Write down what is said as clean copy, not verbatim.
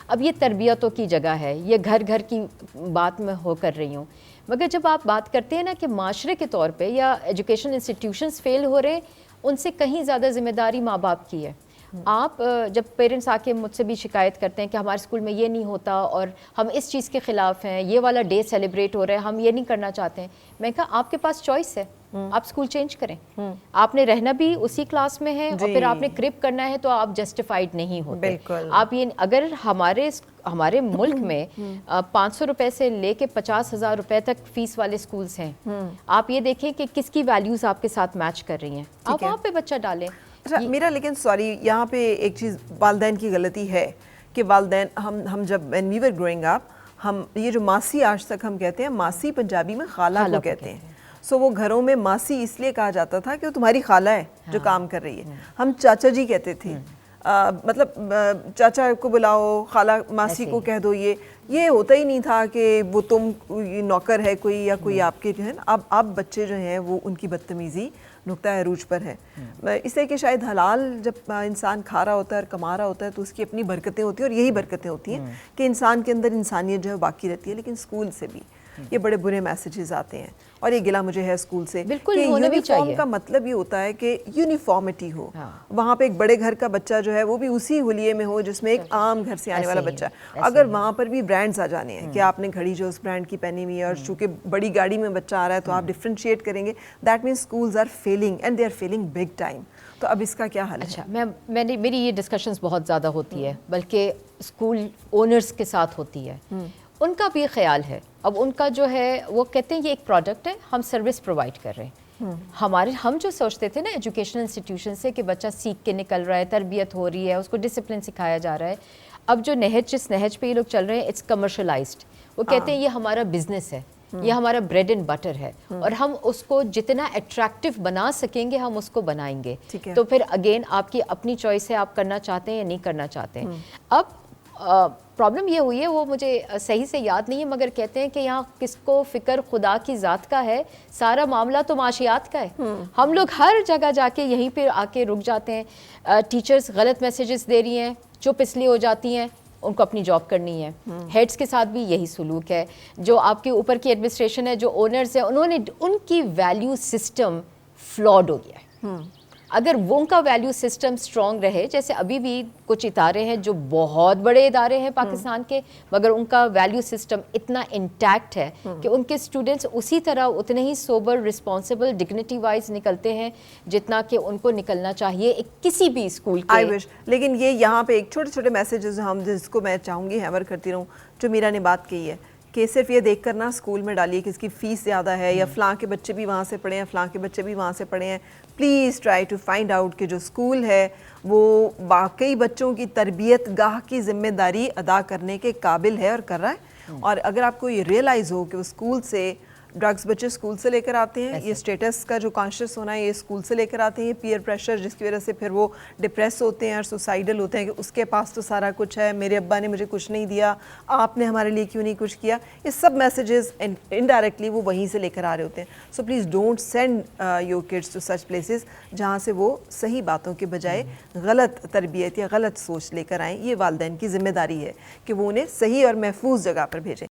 اب یہ تربیتوں کی جگہ ہے, یہ گھر گھر کی بات میں ہو کر رہی ہوں, مگر جب آپ بات کرتے ہیں نا کہ معاشرے کے طور پہ یا ایجوکیشن انسٹیٹیوشنز فیل ہو رہے, ان سے کہیں زیادہ ذمہ داری ماں باپ کی ہے. آپ جب پیرنٹس آ کے مجھ سے بھی شکایت کرتے ہیں کہ ہمارے اسکول میں یہ نہیں ہوتا اور ہم اس چیز کے خلاف ہیں, یہ والا ڈے سیلیبریٹ ہو رہا ہے, ہم یہ نہیں کرنا چاہتے ہیں, میں کہا آپ کے پاس چوائس ہے, آپ اسکول چینج کریں. آپ نے رہنا بھی اسی کلاس میں ہے اور پھر آپ نے کرپ کرنا ہے تو آپ جسٹیفائڈ نہیں ہوتے. آپ یہ اگر ہمارے ملک میں 500 روپے سے لے کے 50,000 روپے تک فیس والے اسکولس ہیں, آپ یہ دیکھیں کہ کس کی ویلیوز آپ کے ساتھ میچ کر رہی ہیں, آپ وہاں پہ بچہ ڈالیں. میرا لیکن سوری یہاں پہ ایک چیز والدین کی غلطی ہے کہ والدین ہم جب when we were growing up ہم یہ جو ماسی آج تک ہم کہتے ہیں, ماسی پنجابی میں خالہ کو کہتے ہیں. سو وہ گھروں میں ماسی اس لیے کہا جاتا تھا کہ وہ تمہاری خالہ ہے جو کام کر رہی ہے. ہم چاچا جی کہتے تھے, مطلب چاچا کو بلاؤ, خالہ ماسی کو کہہ دو. یہ ہوتا ہی نہیں تھا کہ وہ تم نوکر ہے کوئی یا کوئی آپ کے جو ہے نا. اب بچے جو ہیں وہ ان کی بدتمیزی نقطہ عروج پر ہے, اس لیے کہ شاید حلال جب انسان کھا رہا ہوتا ہے اور کما رہا ہوتا ہے تو اس کی اپنی برکتیں ہوتی ہیں, اور یہی برکتیں ہوتی ہیں کہ انسان کے اندر انسانیت جو ہے باقی رہتی ہے. لیکن اسکول سے بھی یہ بڑے برے میسیجز آتے ہیں, اور یہ گلہ مجھے ہے اسکول سے کہ یونیفارم کا مطلب یہ ہوتا ہے کہ یونیفارمٹی ہو. وہاں پہ ایک بڑے گھر کا بچہ جو ہے وہ بھی اسی حلیے میں ہو جس میں ایک عام گھر سے آنے والا بچہ ہے. اگر وہاں پر بھی برانڈز آ جانے ہیں کہ آپ نے گھڑی جو اس برانڈ کی پہنی ہوئی ہے, اور چونکہ بڑی گاڑی میں بچہ آ رہا ہے تو آپ ڈفرینشیٹ کریں گے, that means schools are failing and they are failing big time. تو اب اس کا کیا حل ہے؟ اچھا, میری یہ ڈسکشنز بہت زیادہ ہوتی ہے, بلکہ اسکول اونرز کے ساتھ ہوتی ہے. ان کا بھی خیال ہے, اب ان کا جو ہے وہ کہتے ہیں یہ ایک پروڈکٹ ہے, ہم سروس پرووائڈ کر رہے ہیں. ہم جو سوچتے تھے نا ایجوکیشنل انسٹیٹیوشن سے کہ بچہ سیکھ کے نکل رہا ہے, تربیت ہو رہی ہے, اس کو ڈسپلن سکھایا جا رہا ہے, اب جو جس نہج پہ یہ لوگ چل رہے ہیں اٹس کمرشلائزڈ. وہ کہتے ہیں یہ ہمارا بزنس ہے, یہ ہمارا بریڈ اینڈ بٹر ہے, اور ہم اس کو جتنا اٹریکٹیو بنا سکیں گے ہم اس کو بنائیں گے. تو پھر اگین آپ کی اپنی چوائس ہے, آپ کرنا چاہتے ہیں یا نہیں کرنا چاہتے ہیں. اب پرابلم یہ ہوئی ہے, وہ مجھے صحیح سے یاد نہیں ہے, مگر کہتے ہیں کہ یہاں کس کو فکر خدا کی ذات کا ہے, سارا معاملہ تو معاشیات کا ہے. ہم لوگ ہر جگہ جا کے یہیں پہ آ کے رک جاتے ہیں. ٹیچرز غلط میسیجز دے رہی ہیں, چپ اس لیے ہو جاتی ہیں, ان کو اپنی جاب کرنی ہے. ہیڈز کے ساتھ بھی یہی سلوک ہے. جو آپ کے اوپر کی ایڈمنسٹریشن ہے, جو اونرز ہیں, انہوں نے ان کی ویلیو سسٹم فلاڈ ہو گیا ہے. اگر وہ ان کا ویلیو سسٹم اسٹرانگ رہے, جیسے ابھی بھی کچھ ادارے ہیں جو بہت بڑے ادارے ہیں پاکستان کے, مگر ان کا ویلیو سسٹم اتنا انٹیکٹ ہے کہ ان کے اسٹوڈنٹس اسی طرح اتنے ہی سوبر, رسپانسبل, ڈگنیٹی وائز نکلتے ہیں جتنا کہ ان کو نکلنا چاہیے کسی بھی اسکول کے. لیکن یہ یہاں پہ ایک چھوٹے چھوٹے میسیجز ہم جس کو میں چاہوں گی ہیمر کرتی رہوں, جو میرا نے بات کی ہے کہ صرف یہ دیکھ کر نا اسکول میں ڈالیے کہ اس کی فیس زیادہ ہے, یا فلاں کے بچے بھی وہاں سے پڑھے ہیں, فلاں کے بچے بھی وہاں سے پڑھے ہیں. Please try to find out کہ جو اسکول ہے وہ واقعی بچوں کی تربیت گاہ کی ذمہ داری ادا کرنے کے قابل ہے اور کر رہا ہے. اور اگر آپ کو یہ ریئلائز ہو کہ وہ اسکول سے ڈرگز بچے اسکول سے لے کر آتے ہیں, یہ اسٹیٹس کا جو کانشیس ہونا ہے یہ اسکول سے لے کر آتے ہیں, یہ پیئر پریشر جس کی وجہ سے پھر وہ ڈپریس ہوتے ہیں اور سوسائڈل ہوتے ہیں کہ اس کے پاس تو سارا کچھ ہے, میرے ابا نے مجھے کچھ نہیں دیا, آپ نے ہمارے لیے کیوں نہیں کچھ کیا. یہ سب میسیجز انڈائریکٹلی وہ وہیں سے لے کر آ رہے ہوتے ہیں. So please don't send your kids to such places جہاں سے وہ صحیح باتوں کے بجائے غلط تربیت یا غلط سوچ لے کر آئیں. یہ والدین کی ذمہ داری ہے کہ وہ انہیں صحیح اور محفوظ جگہ پر بھیجیں.